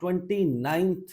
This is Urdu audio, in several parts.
29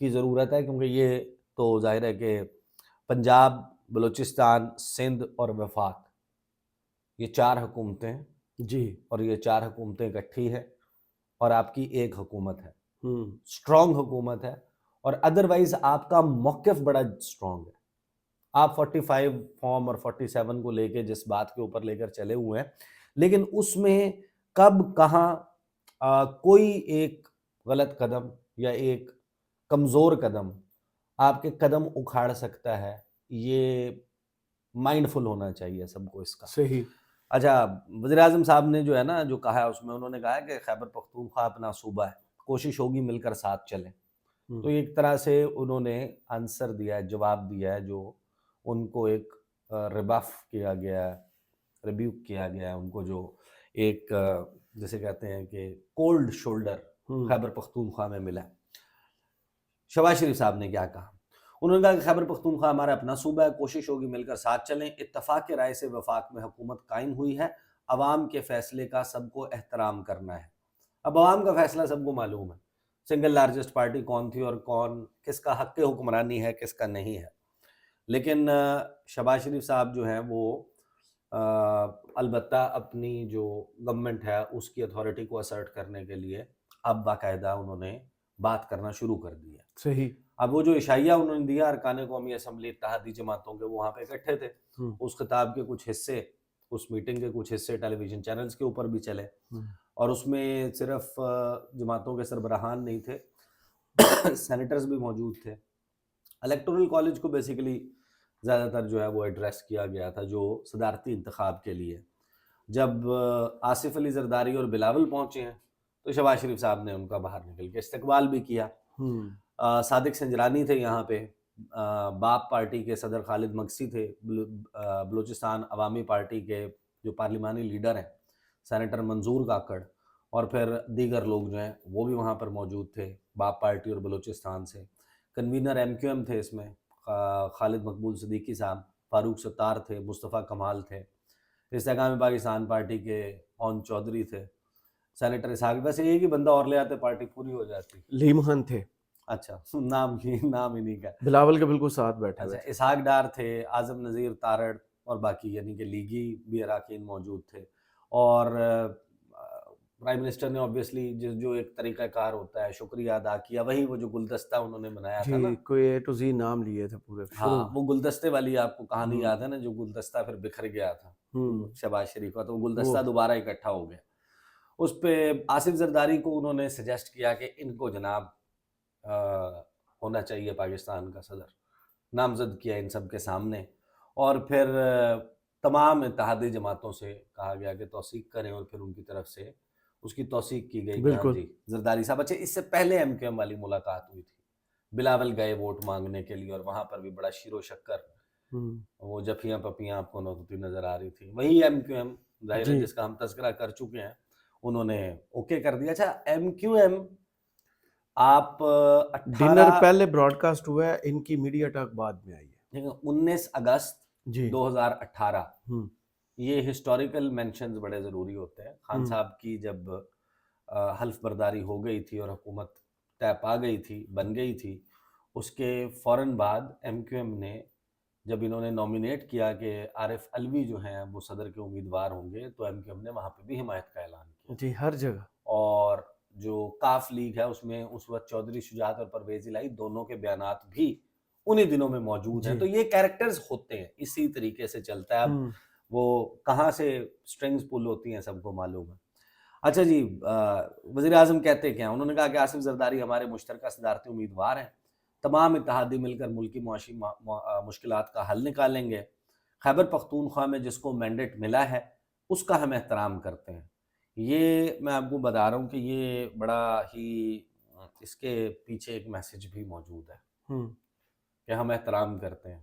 کی ضرورت ہے، کیونکہ یہ تو ظاہر ہے کہ پنجاب، بلوچستان، سندھ اور وفاق، یہ 4 حکومتیں ہیں، جی اور یہ 4 حکومتیں اکٹھی ہیں اور آپ کی ایک حکومت ہے، ہوں اسٹرانگ حکومت ہے، اور ادروائز آپ کا موقف بڑا اسٹرانگ ہے. آپ 45 فارم اور 47 کو لے کے جس بات کے اوپر لے کر چلے ہوئے ہیں، لیکن اس میں کب کہاں کوئی ایک غلط قدم یا ایک کمزور قدم آپ کے قدم اکھاڑ سکتا ہے، یہ مائنڈ فل ہونا چاہیے سب کو اس کا. صحیح اچھا، وزیر اعظم صاحب نے جو ہے نا جو کہا ہے، اس میں انہوں نے کہا ہے کہ خیبر پختونخوا اپنا صوبہ ہے، کوشش ہوگی مل کر ساتھ چلیں. تو ایک طرح سے انہوں نے آنسر دیا ہے، جواب دیا ہے، جو ان کو ایک ریبف کیا گیا ہے، ریبیوک کیا گیا ہے ان کو، جو ایک جسے کہتے ہیں کہ کولڈ شولڈر خیبر پختونخوا میں ملا ہے. شہباز شریف صاحب نے کیا کہا؟ انہوں نے کہا کہ خیبر پختونخوا ہمارا اپنا صوبہ ہے، کوشش ہوگی مل کر ساتھ چلیں. اتفاق رائے سے وفاق میں حکومت قائم ہوئی ہے، عوام کے فیصلے کا سب کو احترام کرنا ہے. اب عوام کا فیصلہ سب کو معلوم ہے، سنگل لارجسٹ پارٹی کون تھی اور کون کس کا حق حکمرانی ہے، کس کا نہیں ہے. لیکن شہباز شریف صاحب جو ہیں وہ البتہ اپنی جو گورنمنٹ ہے اس کی اتھارٹی کو اسرٹ کرنے کے لیے اب باقاعدہ انہوں نے بات کرنا شروع کر دی ہے. صحیح. اب وہ جو اشاعیہ انہوں نے دیا ارکان قومی اسمبلی اتحادی جماعتوں کے، وہ وہاں پہ اکٹھے تھے، اس خطاب کے کچھ حصے، اس میٹنگ کے کچھ حصے ٹیلی ویژن چینلز کے اوپر بھی چلے، اور اس میں صرف جماعتوں کے سربراہان نہیں تھے، سینیٹرز بھی موجود تھے. الیکٹورل کالج کو بیسیکلی زیادہ تر جو ہے وہ ایڈریس کیا گیا تھا جو صدارتی انتخاب کے لیے. جب آصف علی زرداری اور بلاول پہنچے ہیں تو شہباز شریف صاحب نے ان کا باہر نکل کے استقبال بھی کیا. صادق سنجرانی تھے یہاں پہ، باپ پارٹی کے صدر خالد مگسی تھے، بلوچستان عوامی پارٹی کے جو پارلیمانی لیڈر ہیں سینیٹر منظور کاکڑ، اور پھر دیگر لوگ جو ہیں وہ بھی وہاں پر موجود تھے باپ پارٹی اور بلوچستان سے. کنوینر ایم کیو ایم تھے اس میں، خالد مقبول صدیقی صاحب، فاروق ستار تھے، مصطفیٰ کمال تھے، استحکام پاکستان پارٹی کے اون چودھری تھے، سینیٹر اسحاق، ویسے ایک ہی بندہ اور لے آتے پارٹی پوری ہو جاتی. لیمہن تھے. اچھا، نام ہی نہیں کا. بلاول کے بالکل ساتھ بیٹھے اچھا، ہوئے تھے. اسحاق ڈار تھے، اعظم نذیر تارڑ، اور باقی یعنی کہ لیگی بھی اراکین موجود تھے. اور پرائم منسٹر نے اوبویسلی جو ایک طریقہ کار ہوتا ہے شکریہ ادا کیا، وہی وہ جو گلدستہ انہوں نے بنایا تھا نا، جی کوئی اے ٹو زی نام لیے تھے پورے. ہاں، وہ گلدستے والی آپ کو کہانی یاد ہے نا، جو گلدستہ پھر بکھر گیا تھا شہباز شریف کا، تو وہ گلدستہ دوبارہ اکٹھا ہو گیا. اس پہ آصف زرداری کو انہوں نے سجیسٹ کیا کہ ان کو جناب ہونا چاہیے پاکستان کا صدر، نامزد کیا ان سب کے سامنے. اور پھر تمام اتحادی جماعتوں سے کہا گیا کہ توثیق کریں، اور پھر ان کی طرف سے اس کی توثیق کی گئی کہ ہاں جی زرداری صاحب. اچھا، اس سے پہلے ایم کیو ایم والی ملاقات ہوئی تھی، بلاول گئے ووٹ مانگنے کے لیے، اور وہاں پر بھی بڑا شیر و شکر، وہ جفیاں پپیاں آپ کو ہوتی نظر آ رہی تھی. وہی ایم کیو ایم ظاہر ہے جس کا ہم تذکرہ کر چکے ہیں، انہوں نے اوکے کر دیا. اچھا، ایم کیو ایم آپ ڈنر پہلے براڈ کاسٹ ہوا ہے، ان کی میڈیا ٹاک بعد میں آئی ہے. 19 اگست 2018. یہ ہسٹوریکل مینشنز بڑے ضروری ہوتے ہیں. خان صاحب کی جب حلف برداری ہو گئی تھی اور حکومت طے پا گئی تھی، بن گئی تھی، اس کے فوراً بعد ایم کیو ایم نے جب انہوں نے نومینیٹ کیا کہ عارف علوی جو ہیں وہ صدر کے امیدوار ہوں گے، تو ایم کیو ایم نے وہاں پہ بھی حمایت کا اعلان کیا. جی ہر جگہ. اور جو کاف لیگ ہے اس میں اس وقت چودھری شجاعت اور پرویز الہی دونوں کے بیانات بھی انہی دنوں میں موجود ہیں. تو یہ کیریکٹرز ہوتے ہیں، اسی طریقے سے چلتا ہے. اب وہ کہاں سے سٹرنگز پل ہوتی ہیں سب کو معلوم ہے. اچھا جی، وزیر اعظم کہتے کیا؟ انہوں نے کہا کہ آصف زرداری ہمارے مشترکہ صدارتی امیدوار ہیں، تمام اتحادی مل کر ملکی معاشی مشکلات کا حل نکالیں گے. خیبر پختونخوا میں جس کو مینڈیٹ ملا ہے اس کا ہم احترام کرتے ہیں. یہ میں آپ کو بتا رہا ہوں کہ یہ بڑا ہی اس کے پیچھے ایک میسج بھی موجود ہے کہ ہم احترام کرتے ہیں،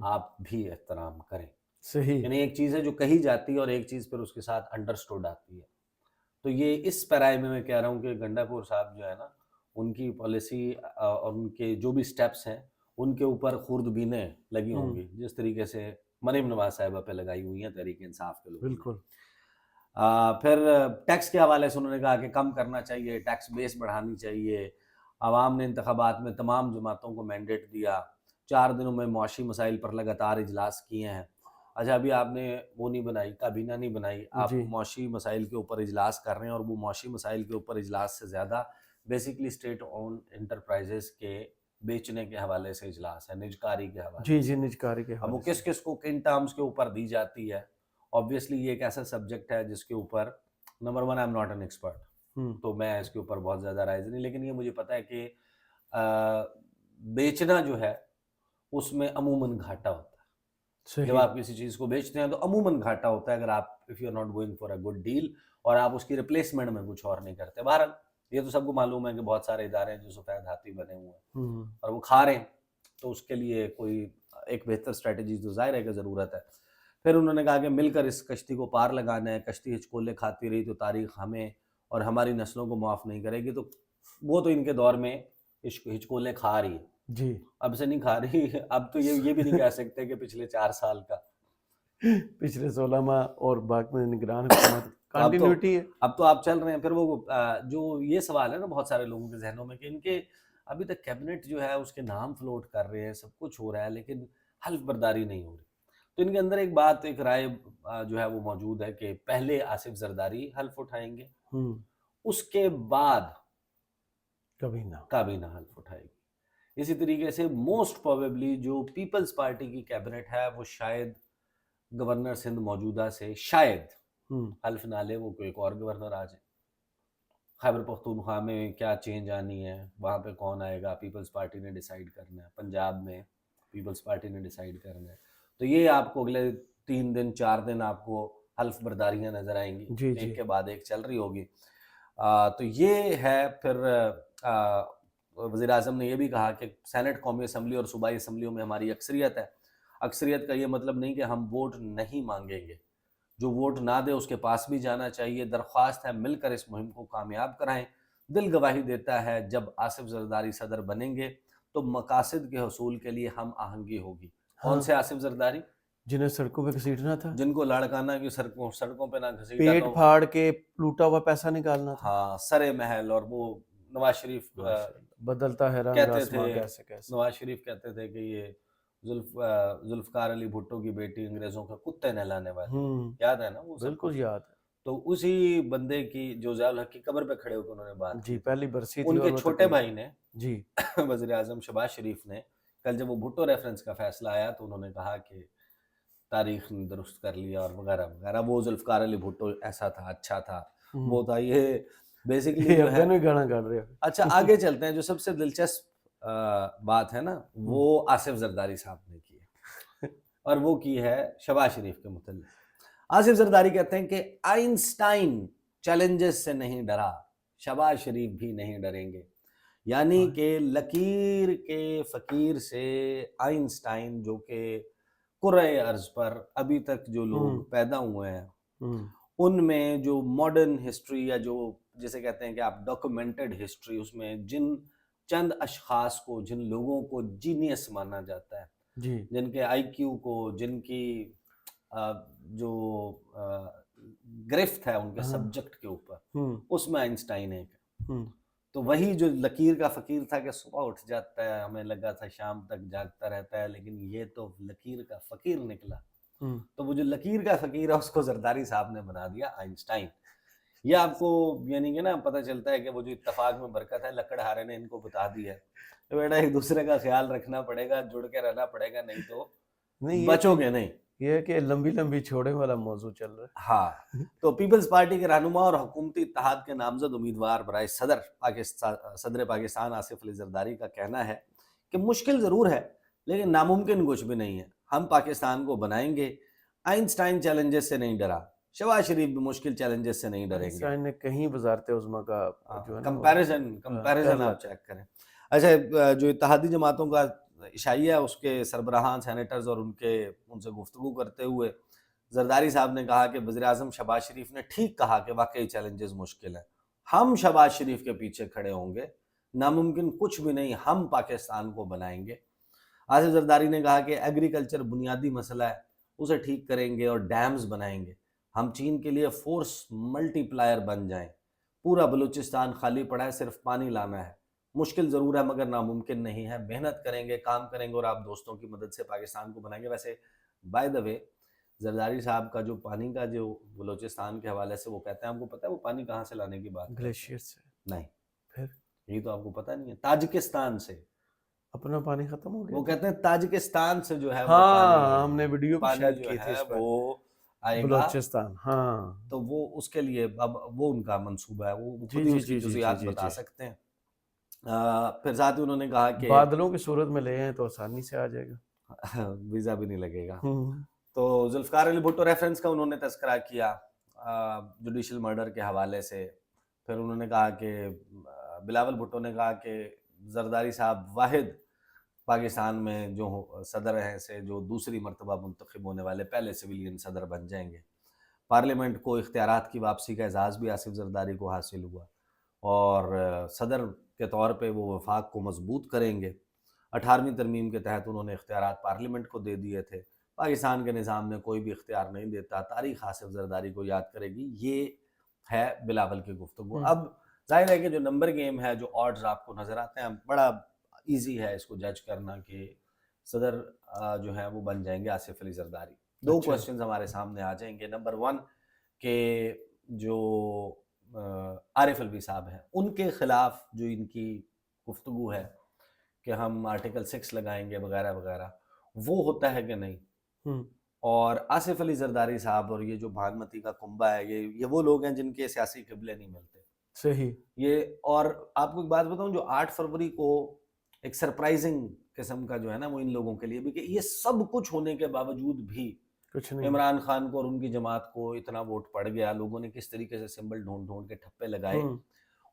آپ بھی احترام کریں. صحیح. یعنی ایک چیز ہے جو کہی جاتی ہے اور ایک چیز پھر اس کے ساتھ انڈرسٹوڈ آتی ہے. تو یہ اس پیرائے میں کہہ رہا ہوں کہ گنڈا پور صاحب جو ہے نا، ان کی پالیسی اور ان کے جو بھی سٹیپس ہیں ان کے اوپر خوردبینیں لگی ہوں گی، جس طریقے سے مریم نواز صاحبہ پہ لگائی ہوئی ہیں تحریک انصاف کے لوگ. بالکل. پھر ٹیکس کے حوالے سے انہوں نے کہا کہ کم کرنا چاہیے، ٹیکس بیس بڑھانی چاہیے، عوام نے انتخابات میں تمام جماعتوں کو مینڈیٹ دیا، 4 دنوں میں معاشی مسائل پر لگاتار اجلاس کیے ہیں۔ اچھا ابھی آپ نے وہ نہیں بنائی، کابینہ نہیں بنائی، آپ جی معاشی مسائل کے اوپر اجلاس کر رہے ہیں، اور وہ معاشی مسائل کے اوپر اجلاس سے زیادہ بیسکلی اسٹیٹ اون انٹرپرائزز کے بیچنے کے حوالے سے اجلاس ہے، نجکاری کے حوالے جی سے۔ جی نجکاری کے اب وہ حوالے کس کس کو کن ٹرمز کے اوپر دی جاتی ہے، آبویسلی یہ ایک ایسا سبجیکٹ ہے جس کے اوپر number one I am not an expert, سے تو میں اس کے اوپر بہت زیادہ رائز نہیں، لیکن یہ مجھے پتہ ہے کہ بیچنا جو ہے اس میں عموماً گھاٹا ہوتا ہے۔ جب صحیح آپ کسی چیز کو بیچتے ہیں تو عموماً گھاٹا ہوتا ہے اگر آپ if you are not going for a good deal اور آپ اس کی ریپلیسمنٹ میں کچھ اور نہیں کرتے۔ بہرحال یہ تو سب کو معلوم ہے کہ بہت سارے ادارے ہیں جو سفید ہاتھی بنے ہوئے ہیں ہوں اور وہ کھا رہے ہیں، تو اس کے لیے کوئی ایک بہتر اسٹریٹجی تو ظاہر ہے کہ ضرورت ہے۔ پھر انہوں نے کہا کہ مل کر اس کشتی کو پار لگانا ہے، کشتی ہچکولے کھاتی رہی تو تاریخ ہمیں اور ہماری نسلوں کو معاف نہیں کرے گی، تو وہ تو ان کے دور میں ہچکولے کھا رہی ہے، جی اب سے نہیں کھا رہی۔ اب تو یہ بھی نہیں کہہ سکتے کہ پچھلے 4 سال کا، پچھلے 16 ماہ اور بعد میں نگران حکومت تو اب تو کنٹینیوٹی ہے۔ اب تو آپ چل رہے ہیں۔ پھر وہ جو یہ سوال ہے نا بہت سارے لوگوں کے ذہنوں میں کہ ان کے ابھی تک کیبنٹ جو ہے اس کے نام فلوٹ کر رہے ہیں، سب کچھ ہو رہا ہے، لیکن حلف برداری نہیں ہو رہی۔ تو ان کے اندر ایک بات، ایک رائے جو ہے وہ موجود ہے کہ پہلے آصف زرداری حلف اٹھائیں گے، ہوں اس کے بعد کبھی نہ کابینہ حلف اٹھائے گی۔ اسی طریقے سے موسٹ پروبیبلی جو پیپلز پارٹی کی کیبنٹ ہے وہ شاید گورنر سندھ موجودہ سے شاید ہوں حلف نہ لے، وہ کوئی ایک اور گورنر آ جائے۔ خیبر پختونخوا میں کیا چینج آنی ہے، وہاں پہ کون آئے گا، پیپلز پارٹی نے ڈیسائیڈ کرنا ہے۔ پنجاب میں پیپلز پارٹی نے ڈیسائیڈ کرنا ہے۔ تو یہ آپ کو اگلے 3 دن 4 دن آپ کو حلف برداریاں نظر آئیں گی، جی جی ایک کے بعد ایک چل رہی ہوگی۔ تو یہ ہے۔ پھر وزیر اعظم نے یہ بھی کہا کہ سینٹ، قومی اسمبلی اور صوبائی اسمبلیوں میں ہماری اکثریت ہے۔ اکثریت کا یہ مطلب نہیں کہ ہم ووٹ نہیں مانگیں گے، جو ووٹ نہ دے اس کے پاس بھی جانا چاہیے۔ درخواست ہے مل کر اس مہم کو کامیاب کرائیں۔ دل گواہی دیتا ہے جب آصف زرداری صدر بنیں گے تو مقاصد کے حصول کے لیے ہم آہنگی ہوگی۔ کون ہاں سے آصف زرداری؟ جنہیں سڑکوں پہ گھسیٹنا تھا، جن کو لاڑکانہ کی سڑکوں پہ نہ گھسیٹا پیٹ تو پھاڑ کے لوٹا ہوا پیسہ نکالنا تھا۔ ہاں، سرے محل، اور وہ نواز شریف ماشاءاللہ، بدلتا ہے رنگ کہتے آسماں تھے، کیسے کیسے۔ نواز شریف کہتے تھے کہ یہ ذوالفقار علی بھٹو کی بیٹی انگریزوں کے کتے نہلانے والی، ہوں یاد ہے نا وہ سب بالکل کچھ؟ یاد ہے۔ تو اسی بندے کی جو ضیاء الحق کی قبر پہ کھڑے ہو کے انہوں نے بات جی کی، پہلی برسی تھی ان اور کے وہ چھوٹے تقریب بھائی نے جی وزیر اعظم شہباز شریف نے کل جب وہ بھٹو ریفرنس کا فیصلہ آیا تو انہوں نے کہا کہ تاریخ نے درست کر لیا اور وغیرہ وغیرہ، وہ ذوالفقار علی بھٹو ایسا تھا، اچھا تھا، وہ تھا، یہ بیسیکلی جو ہے۔ افغان بھی گانا گا رہے اچھا آگے چلتے ہیں۔ جو سب سے دلچسپ بات ہے نا وہ آصف زرداری صاحب نے کی ہے، اور وہ کی ہے شہباز شریف کے متعلق۔ آصف زرداری کہتے ہیں کہ آئنسٹائن چیلنجز سے نہیں ڈرا، شہباز شریف بھی نہیں ڈریں گے۔ یعنی کہ لکیر کے فقیر سے آئنسٹائن، جو کہ کرۂ ارض پر ابھی تک جو لوگ پیدا ہوئے ہیں ان میں جو ماڈرن ہسٹری یا جو جسے کہتے ہیں کہ آپ ڈاکومنٹڈ ہسٹری، اس میں جن چند اشخاص کو، جن لوگوں کو جینیس مانا جاتا ہے، جی جن کے آئی کیو کو، جن کی جو گرفت ہے ان کے سبجیکٹ کے اوپر، اس میں آئنسٹائن ایک ہے۔ تو وہی جو لکیر کا فقیر تھا کہ صبح اٹھ جاتا ہے، ہمیں لگا تھا شام تک جاگتا رہتا ہے، لیکن یہ تو لکیر کا فقیر نکلا۔ تو وہ جو لکیر کا فقیر ہے اس کو زرداری صاحب نے بنا دیا آئنسٹائن۔ یہ آپ کو یعنی کہ نا پتہ چلتا ہے کہ وہ جو اتفاق میں برکت ہے لکڑہارے نے ان کو بتا دی ہے کہ بیٹا ایک دوسرے کا خیال رکھنا پڑے گا، جڑ کے رہنا پڑے گا، نہیں تو بچو گے نہیں۔ یہ ہے کہ لمبی لمبی چھوڑے والا موضوع چل رہا ہے۔ ہاں، تو پیپلز پارٹی کے رہنما اور حکومتی اتحاد کے نامزد امیدوار برائے صدر پاکستان آصف علی زرداری کا کہنا ہے کہ مشکل ضرور ہے لیکن ناممکن کچھ بھی نہیں ہے، ہم پاکستان کو بنائیں گے۔ آئنسٹائن چیلنجز سے نہیں ڈرا، شہباز شریف بھی مشکل چیلنجز سے نہیں ڈریں گے۔ آئنسٹائن نے کہیں وزارت عظمیٰ کا جو ہے نا کمپیریزن آپ چیک کریں۔ اچھا، جو اتحادی جماعتوں کا عشائیہ اس کے سربراہان سینیٹرز اور ان سے گفتگو کرتے ہوئے زرداری صاحب نے کہا کہ وزیر اعظم شہباز شریف نے ٹھیک کہا کہ واقعی چیلنجز مشکل ہیں، ہم شہباز شریف کے پیچھے کھڑے ہوں گے، ناممکن کچھ بھی نہیں، ہم پاکستان کو بنائیں گے۔ آصف زرداری نے کہا کہ ایگریکلچر بنیادی مسئلہ ہے، اسے ٹھیک کریں گے اور ڈیمز بنائیں گے، ہم چین کے لیے فورس ملٹی پلائر بن جائیں، پورا بلوچستان خالی پڑا ہے، صرف پانی لانا ہے، مشکل ضرور ہے مگر ناممکن نہیں ہے. محنت کریں گے, کام کریں گے اور آپ دوستوں کی مدد سے پاکستان کو بنائیں گے. ویسے بائی دا وے زرداری صاحب کا جو پانی کا جو بلوچستان کے حوالے سے وہ کہتے ہیں, آپ کو پتہ ہے وہ پانی کہاں سے لانے کی بات کرتے ہیں؟ گلیشیئر سے. نہیں, پھر یہ تو آپ کو پتہ نہیں ہے. تاجکستان سے. اپنا پانی ختم ہو گیا. وہ کہتے ہیں تاجکستان سے جو ہے وہ ہاں ہم نے ویڈیو بھی پانی شاید جو کی تھی ہے اس پر. وہ آئے گا بلوچستان. ہاں تو وہ اس کے لیے اب وہ ان کا منصوبہ ہے, وہ جی خود ہی جی اس کی جی جی جزئیات جی بتا جی. سکتے ہیں. پھر ساتھ ہی انہوں نے کہا کہ بادلوں کی صورت میں لے ہیں تو آسانی سے آ جائے گا. ویزا بھی نہیں لگے گا. ہوں. تو ذوالفقار علی بھٹو ریفرنس کا انہوں نے تذکرہ کیا جوڈیشل مرڈر کے حوالے سے. پھر انہوں نے کہا کہ بلاول بھٹو نے کہا کہ زرداری صاحب واحد پاکستان میں جو صدر ہیں سے جو دوسری مرتبہ منتخب ہونے والے پہلے سویلین صدر بن جائیں گے. پارلیمنٹ کو اختیارات کی واپسی کا اعزاز بھی آصف زرداری کو حاصل ہوا اور صدر کے طور پہ وہ وفاق کو مضبوط کریں گے. 18ویں ترمیم کے تحت انہوں نے اختیارات پارلیمنٹ کو دے دیے تھے. پاکستان کے نظام میں کوئی بھی اختیار نہیں دیتا. تاریخ آصف زرداری کو یاد کرے گی. یہ ہے بلاول کی گفتگو. اب ظاہر ہے کہ جو نمبر گیم ہے, جو آڈز آپ کو نظر آتے ہیں, بڑا ایزی ہے اس کو جج کرنا کہ صدر جو ہے وہ بن جائیں گے آصف علی زرداری. دو کوسچنز ہمارے سامنے آ جائیں گے. نمبر 1 کہ جو عارف الوی صاحب ہیں ان کے خلاف جو ان کی گفتگو ہے کہ ہم آرٹیکل 6 لگائیں گے وغیرہ وغیرہ, وہ ہوتا ہے کہ نہیں. اور آصف علی زرداری صاحب اور یہ جو بھانمتی کا کنبہ ہے, یہ وہ لوگ ہیں جن کے سیاسی قبلے نہیں ملتے. صحیح. یہ اور آپ کو ایک بات بتاؤں, جو 8 فروری کو ایک سرپرائزنگ قسم کا جو ہے نا وہ ان لوگوں کے لیے بھی کہ یہ سب کچھ ہونے کے باوجود بھی کچھ نہیں. عمران خان کو اور ان کی جماعت کو اتنا ووٹ پڑ گیا, لوگوں نے کس طریقے سے سمبل ڈھونڈ ڈھونڈ کے ٹھپے لگائے.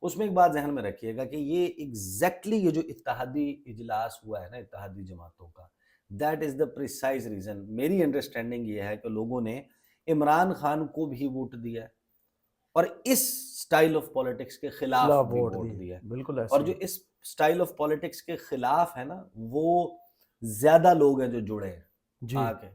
اس میں ایک بات ذہن میں رکھیے گا کہ یہ ایگزیکٹلی یہ جو اتحادی اجلاس ہوا ہے نا اتحادی جماعتوں کا, that is the precise reason. میری انڈرسٹینڈنگ یہ ہے کہ لوگوں نے عمران خان کو بھی ووٹ دیا اور اس سٹائل آف پولیٹکس کے خلاف بھی ووٹ دیا. بالکل. اور جو اس سٹائل آف پولیٹکس کے خلاف ہے نا وہ زیادہ لوگ ہیں جو جڑے ہیں آ کے,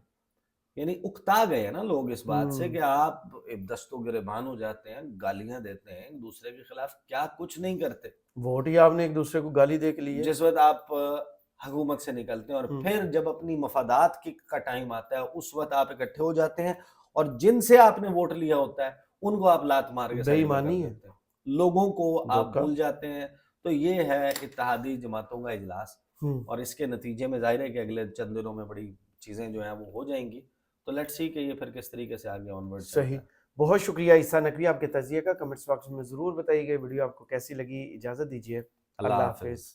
یعنی اکتا گئے ہیں نا لوگ اس بات سے کہ آپ دست و گریبان ہو جاتے ہیں, گالیاں دیتے ہیں ایک دوسرے کے خلاف, کیا کچھ نہیں کرتے. ووٹ ہی آپ نے ایک دوسرے کو گالی دے کے لیے. جس وقت آپ حکومت سے نکلتے ہیں اور پھر جب اپنی مفادات کا ٹائم آتا ہے اس وقت آپ اکٹھے ہو جاتے ہیں اور جن سے آپ نے ووٹ لیا ہوتا ہے ان کو آپ لات مار کے سائڈ کر دیتے ہیں, لوگوں کو آپ بھول جاتے ہیں. تو یہ ہے اتحادی جماعتوں کا اجلاس, اور اس کے نتیجے میں ظاہر ہے کہ اگلے چند دنوں میں بڑی چیزیں جو ہیں وہ ہو جائیں گی. تو لیٹس سی کہ یہ پھر کس طریقے سے آگے آن ورڈ. صحیح. بہت شکریہ عیسیٰ نقوی آپ کے تجزیے کا. کمنٹس باکس میں ضرور بتائیے گا ویڈیو آپ کو کیسی لگی. اجازت دیجیے. اللہ حافظ.